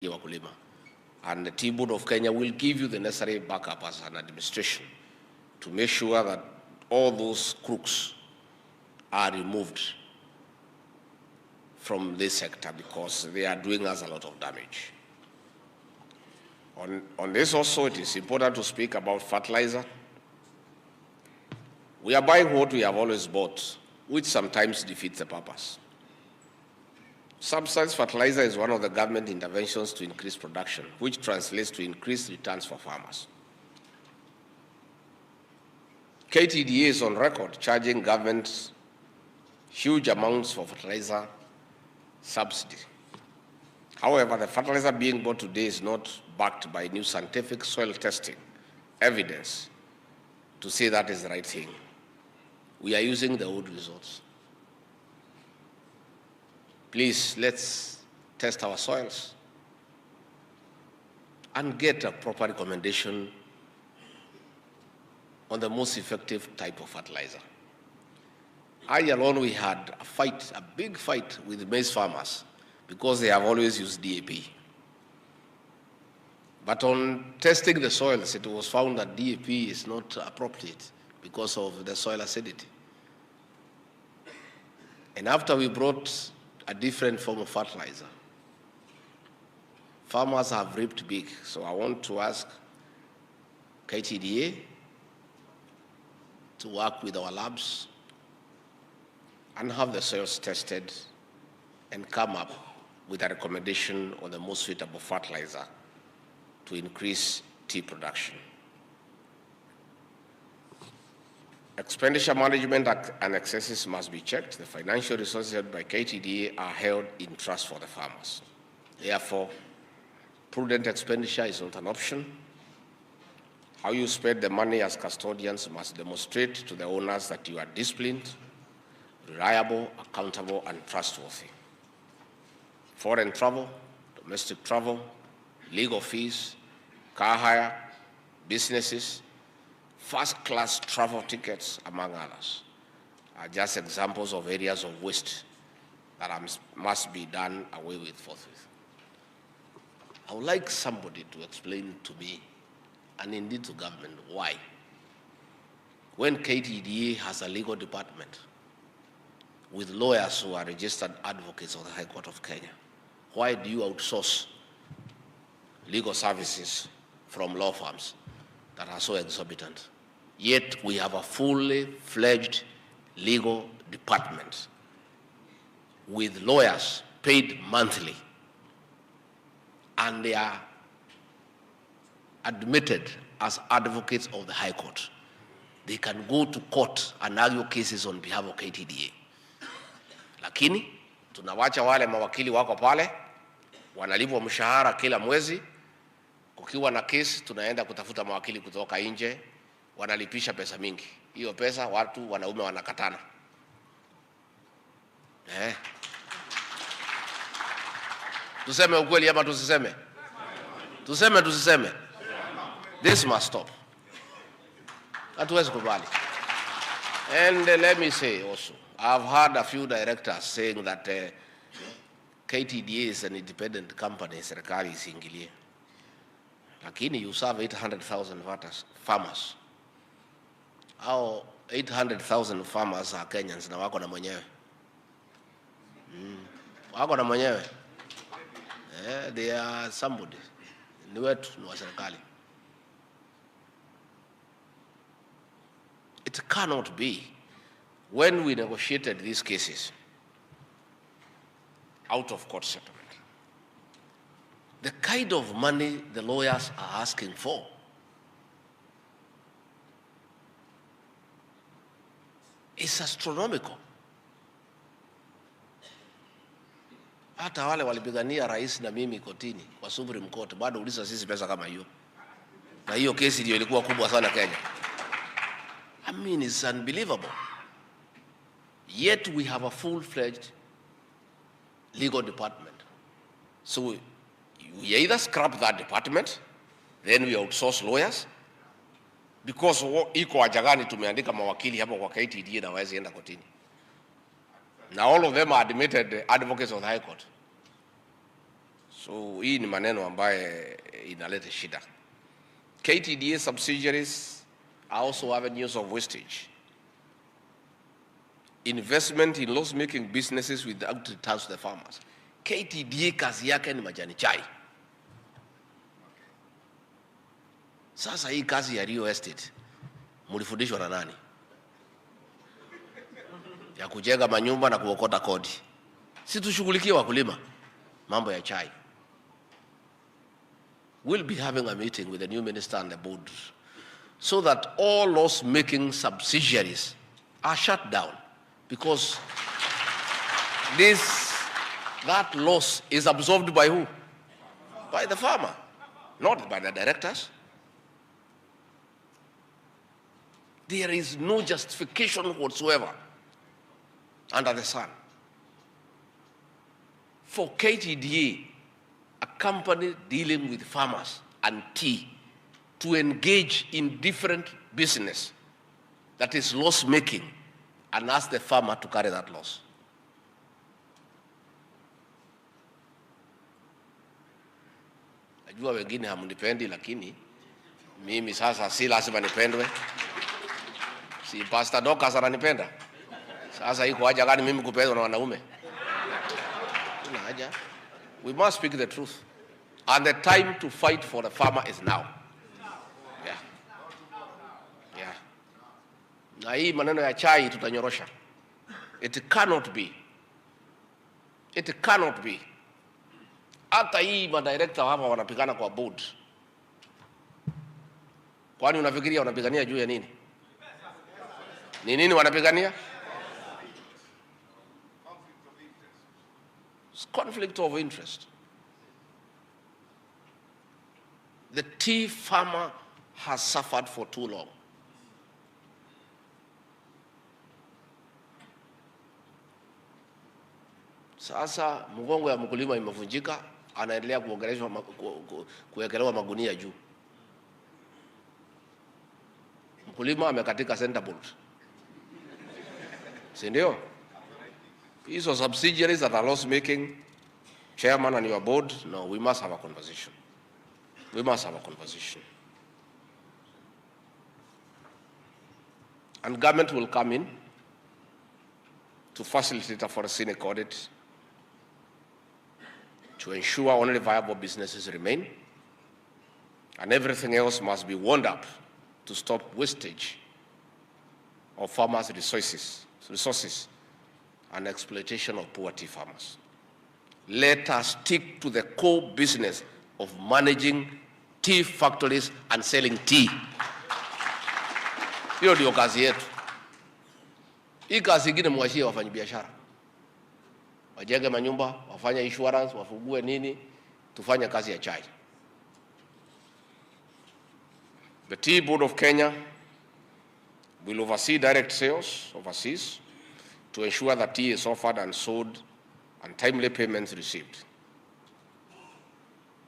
wakulima. And the Tea Board of Kenya will give you the necessary backup as an administration to make sure that all those crooks are removed from this sector because they are doing us a lot of damage. On this also, it is important to speak about fertilizer. We are buying what we have always bought, which sometimes defeats the purpose. Subsidized fertilizer is one of the government interventions to increase production, which translates to increased returns for farmers. Ktda is on record charging governments huge amounts for fertilizer subsidy. However, the fertilizer being bought today is not backed by new scientific soil testing evidence to say that is the right thing. We are using the old results. Please, let's test our soils and get a proper recommendation on the most effective type of fertilizer. I alone, we had a fight, a big fight with maize farmers because they have always used DAP. But on testing the soils, it was found that DAP is not appropriate because of the soil acidity. And after we brought a different form of fertilizer, farmers have reaped big. So I want to ask Ktda to work with our labs and have the soils tested and come up with a recommendation on the most suitable fertilizer to increase tea production. Expenditure management and excesses must be checked. The financial resources held by Ktda are held in trust for the farmers. Therefore, prudent expenditure is not an option. How you spend the money as custodians must demonstrate to the owners that you are disciplined, reliable, accountable, and trustworthy. Foreign travel, domestic travel, legal fees, car hire, businesses, first-class travel tickets, among others, are just examples of areas of waste that must be done away with forthwith. I would like somebody to explain to me, and indeed to government, why, when Ktda has a legal department with lawyers who are registered advocates of the High Court of Kenya, why do you outsource legal services from law firms that are so exorbitant? Yet we have a fully fledged legal department with lawyers paid monthly, and they are admitted as advocates of the High Court. They can go to court and argue cases on behalf of Ktda. Lakini tunawacha wale mawakili wako pale, wanalipwa mshahara kila mwezi. Kukiwa na kesi, tunaenda kutafuta mawakili kutoka nje, wanalipisha pesa mingi. Hiyo pesa watu wanaume wanakatana. Tuseme ukweli ama tusiseme? Tuseme tusiseme? This must stop. Hatuwezi kubali. And let me say also, I've heard a few directors saying that Ktda is an independent company, serikali isiingilie. Lakini you serve 800,000 farmers. How 800,000 farmers are Kenyans na wako na mwenyewe? Wako na mwenyewe? They are somebody. Ni wetu, ni wa serikali. It cannot be. When we negotiated these cases, out of court settlement, the kind of money the lawyers are asking for is astronomical. Hata wale walipigania rais na mimi kotini kwa Supreme Court bado uliza sisi pesa kama hiyo. Na hiyo kesi ndio ilikuwa kubwa sana Kenya. I mean, it's unbelievable. Yet we have a full-fledged legal department. So we either scrap that department, then we outsource lawyers, because iko ajagani tumeandika mawakili hapo kwa Ktda na waezi enda kotini. Now all of them are admitted advocates of the High Court. So hii ni maneno ambaye inaleta shida. KTDA subsidiaries are also avenues of wastage. Investment in loss-making businesses without returns to the farmers. KTDA kazi yake ni majani chai. Sasa hii kazi ya real estate mulifundishwa na nani? Ya kujenga manyumba na kuokota kodi. Si tushughulikie wakulima mambo ya chai. We'll be having a meeting with the new minister and the board so that all loss-making subsidiaries are shut down, because that loss is absorbed by who? By the farmer, not by the directors. There is no justification whatsoever under the sun for KTDA, a company dealing with farmers and tea, to engage in different business that is loss-making and ask the farmer to carry that loss. Najua wengine hamunipendi, lakini mimi sasa si lazima nipendwe. Si Pastor Dokas ananipenda. Sasa iko haja gani mimi kupendwa na wanaume? Kuna haja. We must speak the truth. And the time to fight for the farmer is now. Yeah. Yeah. Na hii maneno ya chai tutanyorosha. It cannot be. It cannot be. Hata hii madirector hapa wanapigana kwa board. Kwani unafikiria wanapigania juu ya nini? Ni nini wanapigania? Conflict of interest. The tea farmer has suffered for too long. Sasa mgongo ya mkulima imevunjika, anaendelea kuwekelewa magunia juu. Mkulima amekatika center bolt. Si ndio? Hizo subsidiaries that are loss-making, chairman and your board, no, we must have a conversation. We must have a conversation. And government will come in to facilitate a forensic audit to ensure only viable businesses remain, and everything else must be wound up to stop wastage of farmers' resources and exploitation of poor tea farmers. Let us stick to the core business of managing tea factories and selling tea. Hiyo ndio kazi yetu. Hii kazi ingine mwachie wafanyabiashara. Wajenge manyumba, wafanye insurance, wafugue nini, tufanye kazi ya chai. The Tea Board of Kenya will oversee direct sales overseas to ensure that tea is offered and sold and timely payments received.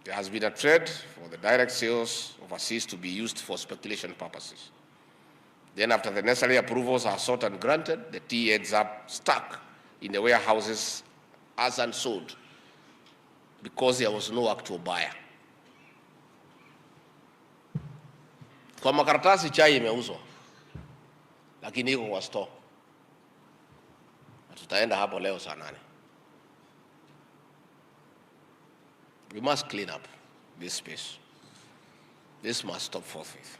There has been a trend for the direct sales overseas to be used for speculation purposes. Then after the necessary approvals are sought and granted, the tea ends up stuck in the warehouses as unsold because there was no actual buyer. Kwa makaratasi chai imeuzwa, lakini iko kwa store. Tutaenda hapo leo saa 8. We must clean up this space. This must stop forthwith.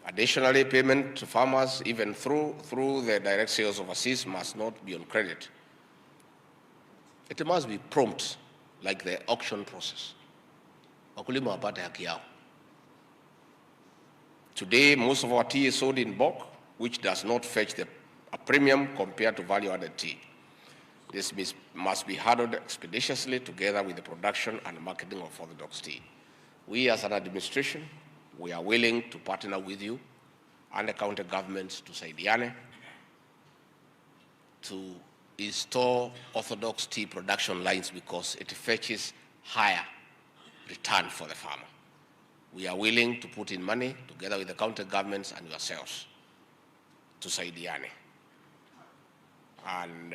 Additionally, payment to farmers, even through the direct sales overseas, must not be on credit. It must be prompt, like the auction process. Wakulima wapate haki yao. Today, most of our tea is sold in bulk, which does not fetch a premium compared to value-added tea. This must be handled expeditiously together with the production and marketing of orthodox tea. We as an administration, we are willing to partner with you and the county governments to saidiane to install orthodox tea production lines because it fetches higher return for the farmer. We are willing to put in money together with the county governments and yourselves to saidiane. And